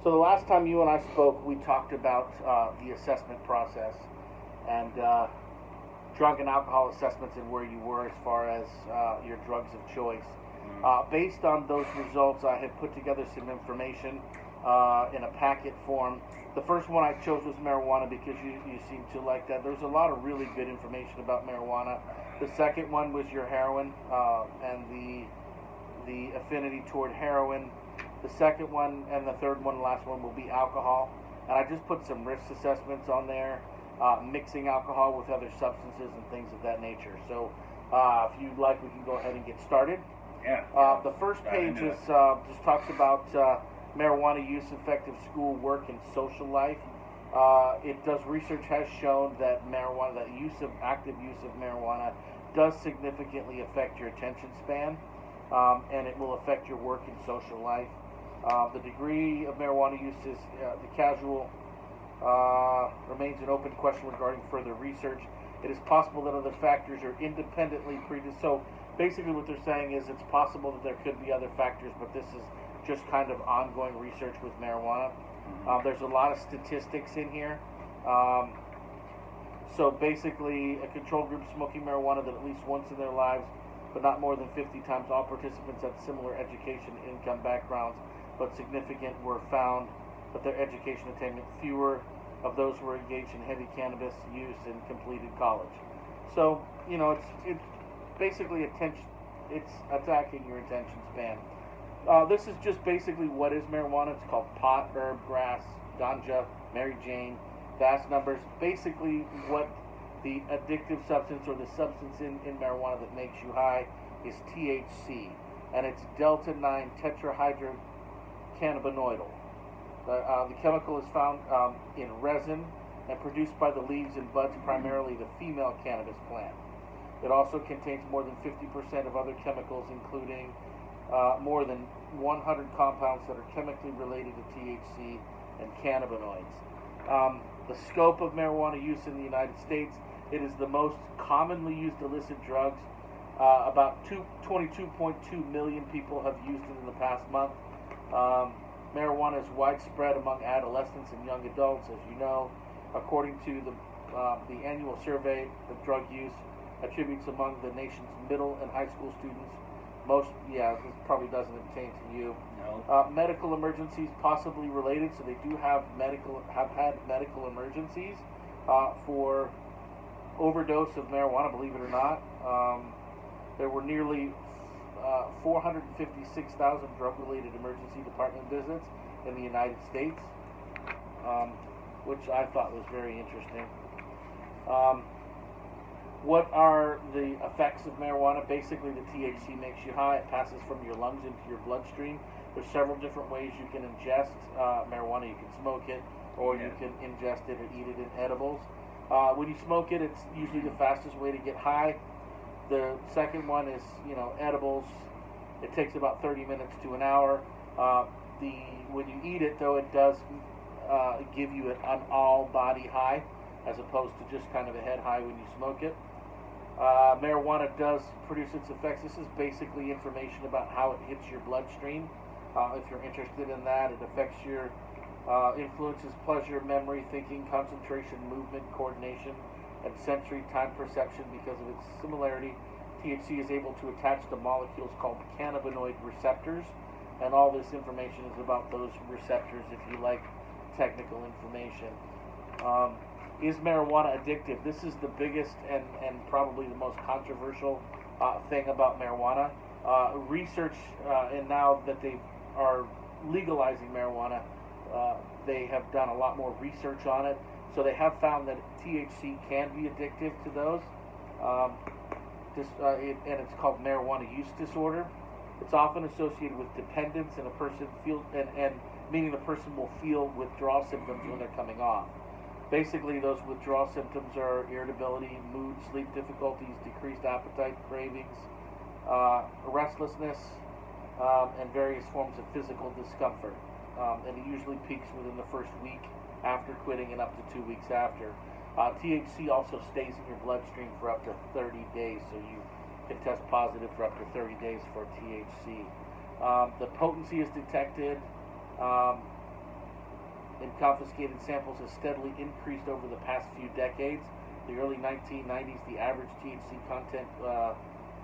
So the last time you and I spoke, we talked about the assessment process and drug and alcohol assessments and where you were as far as your drugs of choice. Based on those results, I have put together some information in a packet form. The first one I chose was marijuana because you seem to like that. There's a lot of really good information about marijuana. The second one was your heroin and the affinity toward heroin. The second one and the third one, last one, will be alcohol. And I just put some risk assessments on there, mixing alcohol with other substances and things of that nature. So if you'd like, we can go ahead and get started. Yeah. The first page is just talks about marijuana use, effective school, work, and social life. Research has shown that active use of marijuana does significantly affect your attention span, and it will affect your work and social life. The degree of marijuana use is the casual remains an open question regarding further research. It is possible that other factors are independently predisposed. So basically what they're saying is it's possible that there could be other factors, but this is just kind of ongoing research with marijuana. There's a lot of statistics in here. So basically a control group smoking marijuana that at least once in their lives, but not more than 50 times, all participants had similar education and income backgrounds, but significant were found that their education attainment, fewer of those were engaged in heavy cannabis use and completed college. So, it's basically it's attacking your attention span. This is just basically what is marijuana. It's called pot, herb, grass, ganja, Mary Jane, vast numbers. Basically what the addictive substance or the substance in marijuana that makes you high is THC, and it's delta-9 tetrahydrocannabinoidal. The chemical is found in resin and produced by the leaves and buds, primarily the female cannabis plant. It also contains more than 50% of other chemicals, including more than 100 compounds that are chemically related to THC and cannabinoids. The scope of marijuana use in the United States, it is the most commonly used illicit drugs. About 22.2 million people have used it in the past month. Marijuana is widespread among adolescents and young adults, as you know. According to the annual survey of drug use attributes among the nation's middle and high school students. This probably doesn't pertain to you. No. Medical emergencies possibly related, so they do have had medical emergencies for overdose of marijuana, believe it or not. There were nearly 456,000 drug-related emergency department visits in the United States, which I thought was very interesting. What are the effects of marijuana? Basically, the THC makes you high. It passes from your lungs into your bloodstream. There's several different ways you can ingest marijuana. You can smoke it, or you can ingest it or eat it in edibles. When you smoke it, it's usually the fastest way to get high. The second one is, edibles. It takes about 30 minutes to an hour. When you eat it, though, it does give you an all-body high, as opposed to just kind of a head high when you smoke it. Marijuana does produce its effects. This is basically information about how it hits your bloodstream. If you're interested in that, it affects your influences pleasure, memory, thinking, concentration, movement, coordination, and sensory time perception. Because of its similarity, THC is able to attach to molecules called cannabinoid receptors, and all this information is about those receptors if you like technical information. Is marijuana addictive? This is the biggest and probably the most controversial thing about marijuana. Research, and now that they are legalizing marijuana, they have done a lot more research on it. So they have found that THC can be addictive to those. And it's called marijuana use disorder. It's often associated with dependence, and a person meaning the person will feel withdrawal symptoms when they're coming off. Basically, those withdrawal symptoms are irritability, mood, sleep difficulties, decreased appetite, cravings, restlessness, and various forms of physical discomfort. And it usually peaks within the first week after quitting and up to 2 weeks after. THC also stays in your bloodstream for up to 30 days, so you can test positive for up to 30 days for THC. The potency is detected in confiscated samples has steadily increased over the past few decades. The early 1990s, the average THC content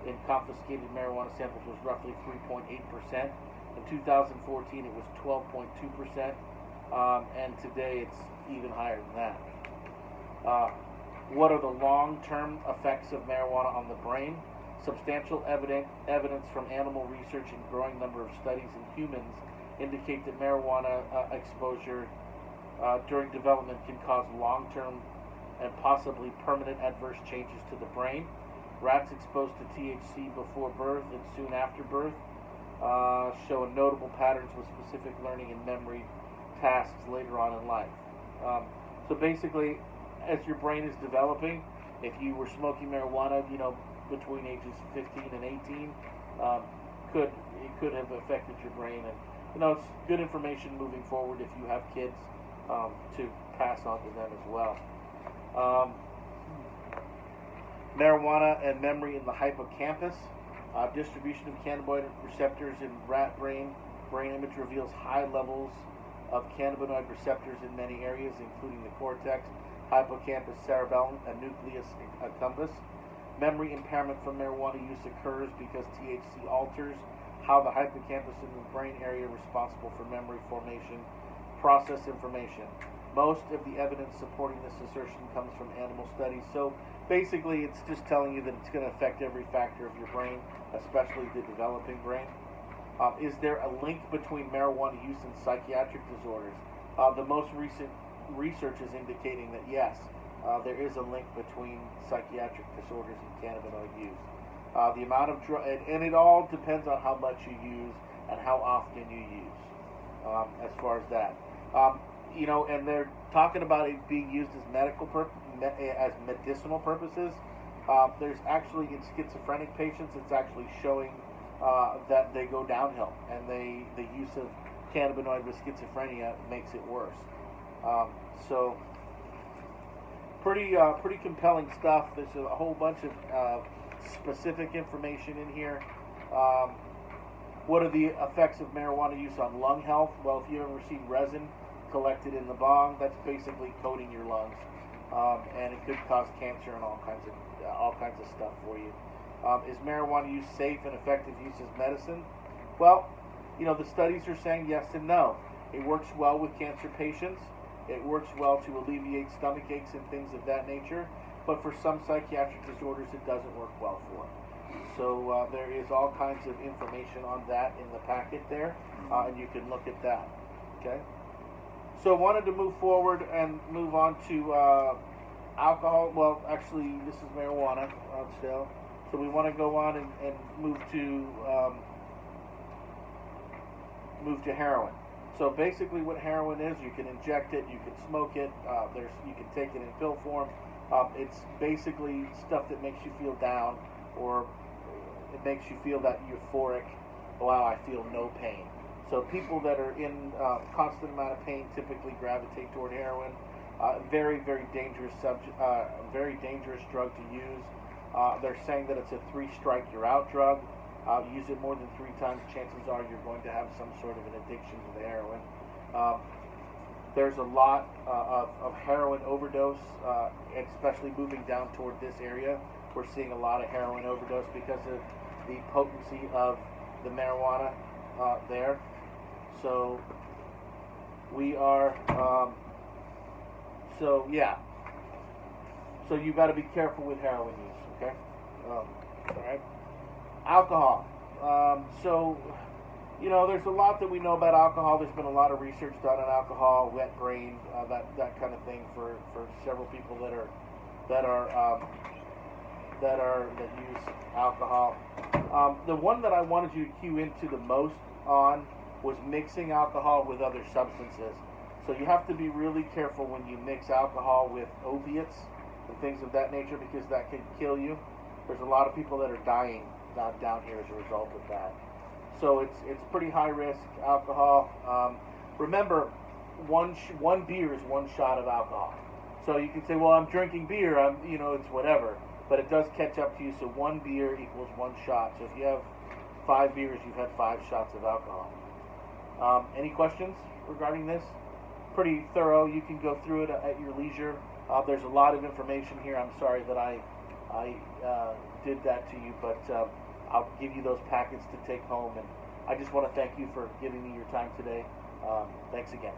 in confiscated marijuana samples was roughly 3.8%. In 2014, it was 12.2%, and today it's even higher than that. What are the long-term effects of marijuana on the brain? Substantial evidence from animal research and growing number of studies in humans indicate that marijuana exposure during development can cause long-term and possibly permanent adverse changes to the brain. Rats exposed to THC before birth and soon after birth show notable patterns with specific learning and memory tasks later on in life. So basically, as your brain is developing, if you were smoking marijuana, between ages 15 and 18, it could have affected your brain. And it's good information moving forward if you have kids to pass on to them as well. Marijuana and memory in the hippocampus. Distribution of cannabinoid receptors in rat brain image reveals high levels of cannabinoid receptors in many areas, including the cortex, hippocampus, cerebellum, and nucleus accumbens. Memory impairment from marijuana use occurs because THC alters how the hippocampus in the brain area responsible for memory formation process information. Most of the evidence supporting this assertion comes from animal studies. So basically, it's just telling you that it's going to affect every factor of your brain, especially the developing brain. Is there a link between marijuana use and psychiatric disorders? The most recent research is indicating that yes, there is a link between psychiatric disorders and cannabinoid use. The amount of and it all depends on how much you use and how often you use. As far as that, and they're talking about it being used as as medicinal purposes. There's actually in schizophrenic patients, it's actually showing that they go downhill, and the use of cannabinoid with schizophrenia makes it worse. So pretty compelling stuff. There's a whole bunch of specific information in here. What are the effects of marijuana use on lung health? Well, if you ever see resin collected in the bong, that's basically coating your lungs, and it could cause cancer and all kinds of stuff for you. Is marijuana use safe and effective use as medicine? Well, the studies are saying yes and no. It works well with cancer patients. It works well to alleviate stomach aches and things of that nature. But for some psychiatric disorders, it doesn't work well for. So there is all kinds of information on that in the packet there, and you can look at that. Okay. So I wanted to move forward and move on to alcohol. Well, actually, this is marijuana still. So we want to go on and move to heroin. So basically, what heroin is, you can inject it, you can smoke it. You can take it in pill form. It's basically stuff that makes you feel down, or it makes you feel that euphoric. Wow, I feel no pain. So people that are in constant amount of pain typically gravitate toward heroin. Very, very dangerous very dangerous drug to use. They're saying that it's a 3-strike you're out drug. Use it more than 3 times, chances are you're going to have some sort of an addiction to the heroin. There's a lot of heroin overdose, especially moving down toward this area. We're seeing a lot of heroin overdose because of the potency of the marijuana there. So we are, so So you got to be careful with heroin use, okay? All right. Alcohol. There's a lot that we know about alcohol. There's been a lot of research done on alcohol, wet brain, that kind of thing for several people that use alcohol. The one that I wanted you to cue into the most on was mixing alcohol with other substances. So you have to be really careful when you mix alcohol with opiates and things of that nature, because that can kill you. There's a lot of people that are dying down here as a result of that. So it's pretty high risk alcohol. Remember, one beer is 1 shot of alcohol. So you can say, well, I'm drinking beer, it's whatever. But it does catch up to you. So 1 beer equals 1 shot. So if you have 5 beers, you've had 5 shots of alcohol. Any questions regarding this? pretty thorough. You can go through it at your leisure. There's a lot of information here. I'm sorry that I did that to you, but I'll give you those packets to take home. And I just want to thank you for giving me your time today. Thanks again.